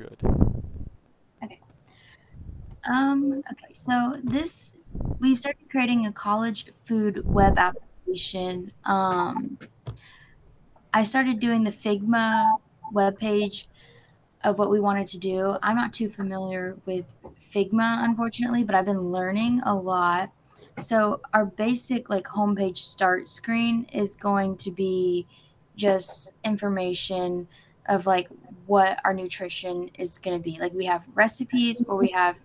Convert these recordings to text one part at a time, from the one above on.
good. Okay. Okay. So we've started creating a college food web application. I started doing the Figma webpage of what we wanted to do. I'm not too familiar with Figma, unfortunately, but I've been learning a lot. So our basic like homepage start screen is going to be just information of like what our nutrition is going to be. Like we have recipes or we have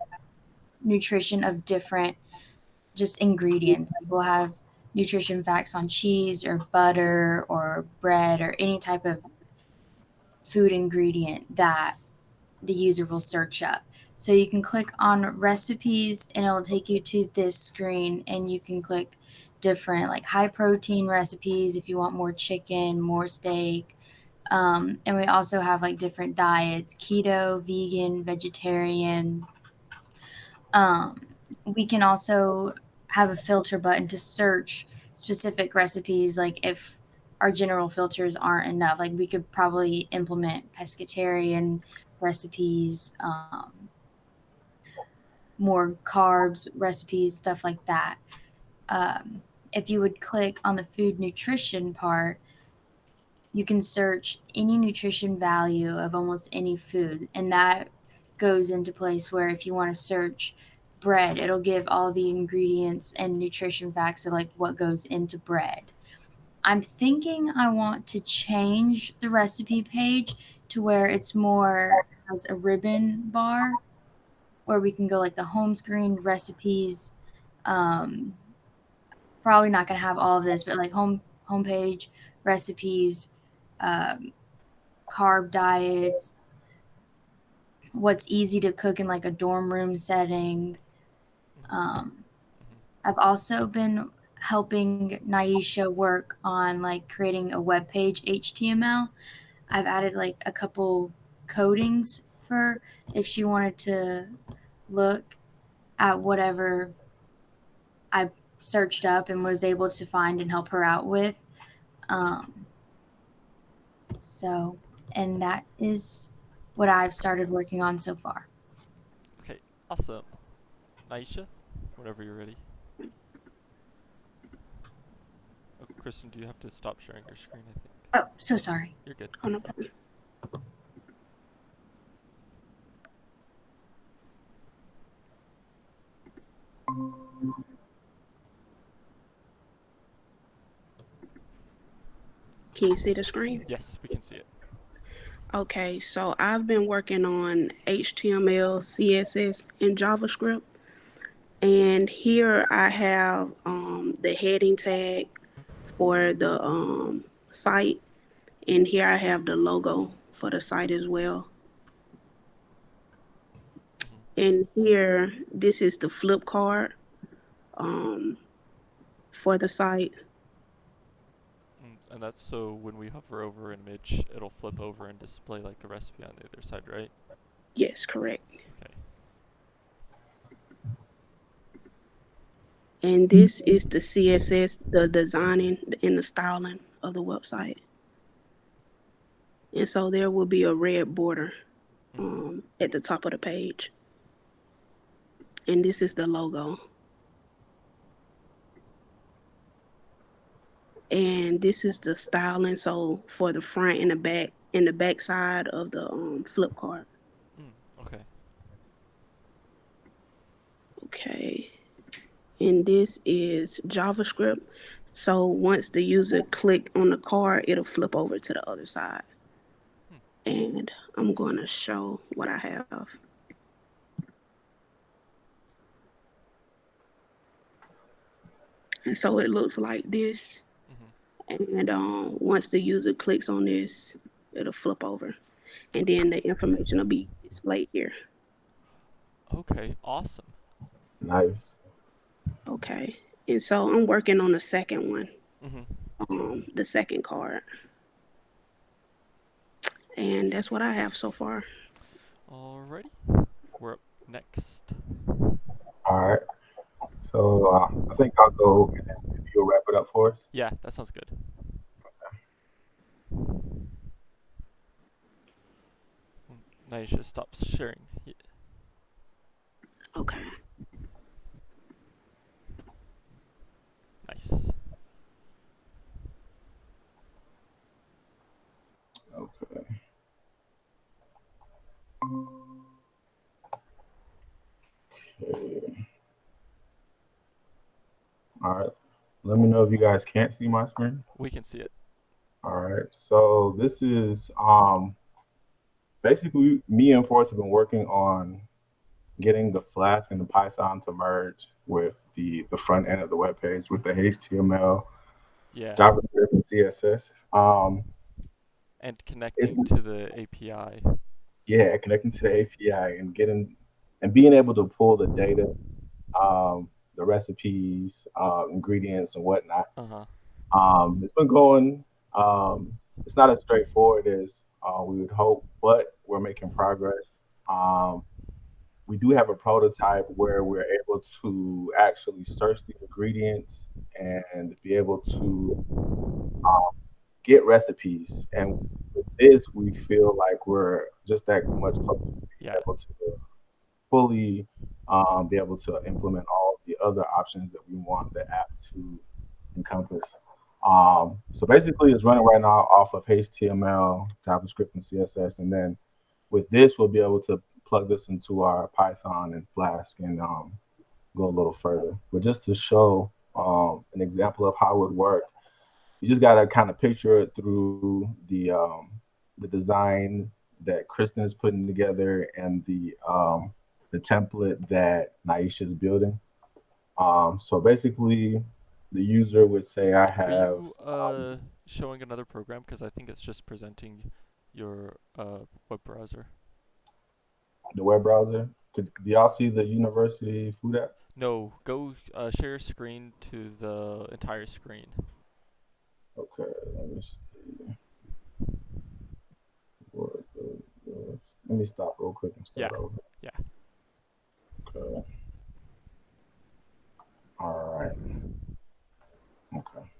nutrition of different just ingredients. Like we'll have nutrition facts on cheese or butter or bread or any type of food ingredient that the user will search up. So you can click on recipes and it'll take you to this screen and you can click different like high protein recipes if you want more chicken, more steak. And we also have like different diets, keto, vegan, vegetarian. Um, we can also have a filter button to search specific recipes. Like if our general filters aren't enough, like we could probably implement pescatarian recipes, more carbs recipes, stuff like that. If you would click on the food nutrition part, you can search any nutrition value of almost any food, and that goes into place where if you want to search bread, it'll give all the ingredients and nutrition facts of like what goes into bread. I'm thinking I want to change the recipe page to where it's more as a ribbon bar where we can go like the home screen recipes. Um, Probably not gonna have all of this, but like homepage recipes, um, carb diets, what's easy to cook in like a dorm room setting. Hmm. Um, Hmm. I've also been helping Naisha work on like creating a web page HTML. I've added like a couple codings for if she wanted to look at whatever I searched up and was able to find and help her out with. Um, so, and that is what I've started working on so far. Okay, awesome. Naisha, whenever you're ready. Oh, Kristen, do you have to stop sharing your screen, I think? Oh, so sorry. You're good. Oh, no problem. Can you see the screen? Yes, we can see it. Okay, so I've been working on HTML, CSS, and JavaScript. And here I have the heading tag for the site. And here I have the logo for the site as well. Hmm. And here, this is the flip card um, for the site. And that's so when we hover over an image, it'll flip over and display like the recipe on the other side, right? Yes, correct. Okay. And this is the CSS, the designing and the styling of the website. And so there will be a red border Hmm. at the top of the page. And this is the logo. And this is the styling. So for the front and the back side of the flip card. Okay. Okay. And this is JavaScript. So once the user click on the card, it'll flip over to the other side. Hmm. And I'm going to show what I have. And so it looks like this. Hmm. And once the user clicks on this, it'll flip over. And then the information will be displayed here. Okay, awesome. Nice. Okay. And so I'm working on the second one, Hmm. the second card. And that's what I have so far. Alrighty. We're up next. All right. So I think I'll go and then if you'll wrap it up for us. Yeah, that sounds good. Naisha, stop sharing. Okay. Nice. Okay. Okay. All right. Let me know if you guys can't see my screen. We can see it. All right. So this is basically me and Forrest have been working on getting the Flask and the Python to merge with the front end of the web page with the HTML, Yeah. JavaScript, and CSS. And It's connecting to the API. yeah, connecting to the API and getting and being able to pull the data, the recipes, ingredients, and whatnot. Uh huh. It's been going. It's not as straightforward as we would hope, but we're making progress. Um, we do have a prototype where we're able to actually search the ingredients and be able to get recipes. And with this, we feel like we're just that much closer to being Yeah. able to fully be able to implement all the other options that we want the app to encompass. So basically, it's running right now off of HTML, JavaScript, and CSS, and then with this, we'll be able to plug this into our Python and Flask and go a little further. But just to show an example of how it would work, you just gotta kind of picture it through the design that Kristen is putting together and the template that Naisha is building. So basically, the user would say, "I Are have you showing another program? Because I think it's just presenting your web browser. the web browser. Do y'all see the university food app? No, go share your screen to the entire screen. Okay, let me see. What Let me stop real quick and Yeah. start over. Yeah. Okay. All right. Okay.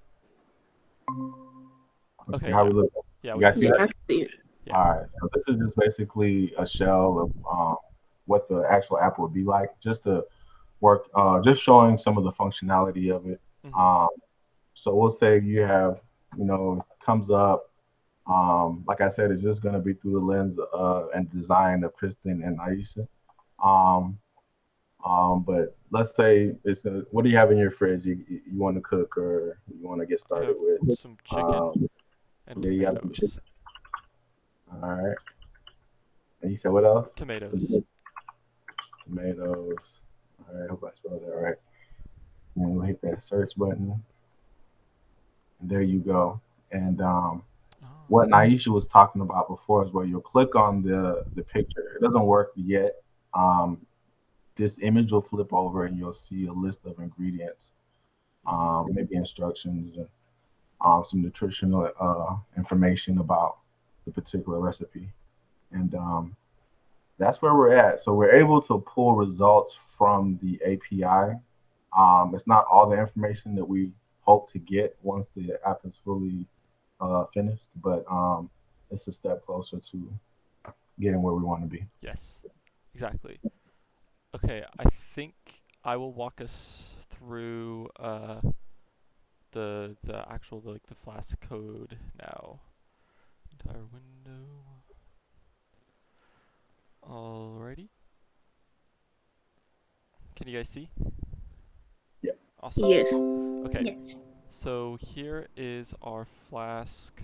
Okay. Okay. How Yeah. we look? Yeah, You we guys can see Yeah, see that? I it. can see it. Yeah. All right. So this is just basically a shell of what the actual app would be like, just to work, just showing some of the functionality of it. Mhm. Um, so we'll say you have, comes up. Like I said, it's just going to be through the lens and design of Kristen and Aisha. Um, but let's say what do you have in your fridge? You want to cook or you want to get I started have with? some chicken Um, and yeah, you got some chicken. tomatoes. All right. And you said what else? Some Tomatoes. tomatoes. All right. Hope I spelled that right. And we'll hit that search button. And there you go. And Oh. what Naisha was talking about before is where you'll click on the picture. It doesn't work yet. Um, this image will flip over and you'll see a list of ingredients, Mhm. maybe instructions, and some nutritional information about the particular recipe. And that's where we're at. So we're able to pull results from the API. It's not all the information that we hope to get once the app is fully finished, but it's a step closer to getting where we want to be. Yes. Exactly. Okay. I think I will walk us through the actual like the Flask code now. Entire window. Alrighty. Can you guys see? Yeah. Awesome. Yes. Okay. Yes. So here is our Flask.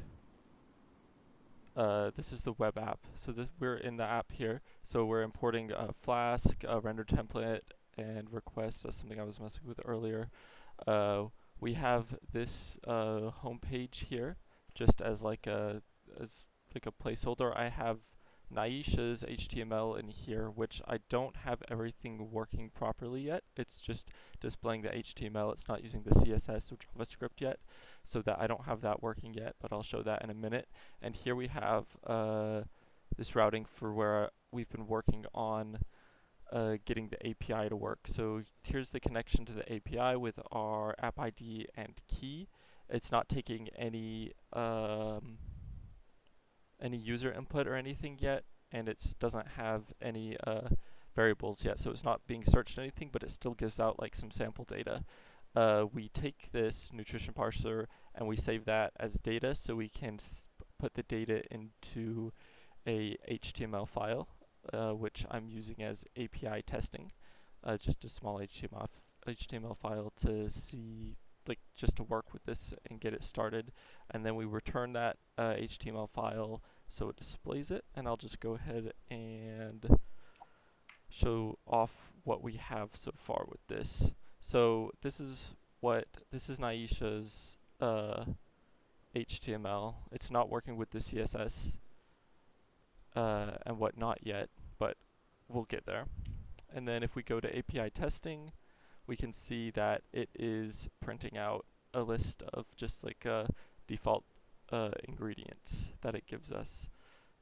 This is the web app. So we're in the app here. So we're importing Flask, render template, and request. That's something I was messing with earlier. Uh, we have this homepage here, just as like a placeholder. I have Naisha's HTML in here, which I don't have everything working properly yet. It's just displaying the HTML. It's not using the CSS or JavaScript yet, so that I don't have that working yet. But I'll show that in a minute. And here we have this routing for where we've been working on getting the API to work. So here's the connection to the API with our app ID and key. It's not taking any user input or anything yet. and it doesn't have any variables yet, so it's not being searched anything, but it still gives out like some sample data. We take this nutrition parser and we save that as data, so we can put the data into a HTML file, which I'm using as API testing, just a small HTML file to see, like, just to work with this and get it started. And then we return that HTML file so it displays it, and I'll just go ahead and show off what we have so far with this. So this is Naisha's HTML. It's not working with the CSS and whatnot yet, but we'll get there. And then if we go to API testing, we can see that it is printing out a list of just like default ingredients that it gives us.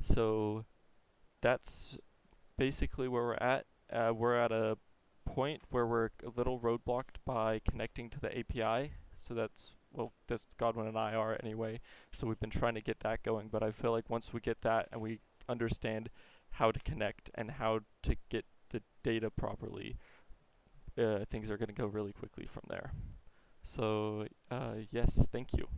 So that's basically where we're at. We're at a point where we're a little roadblocked by connecting to the API. So that's Godwin and I are anyway. So we've been trying to get that going, but I feel like once we get that and we understand how to connect and how to get the data properly, things are going to go really quickly from there. So yes, thank you.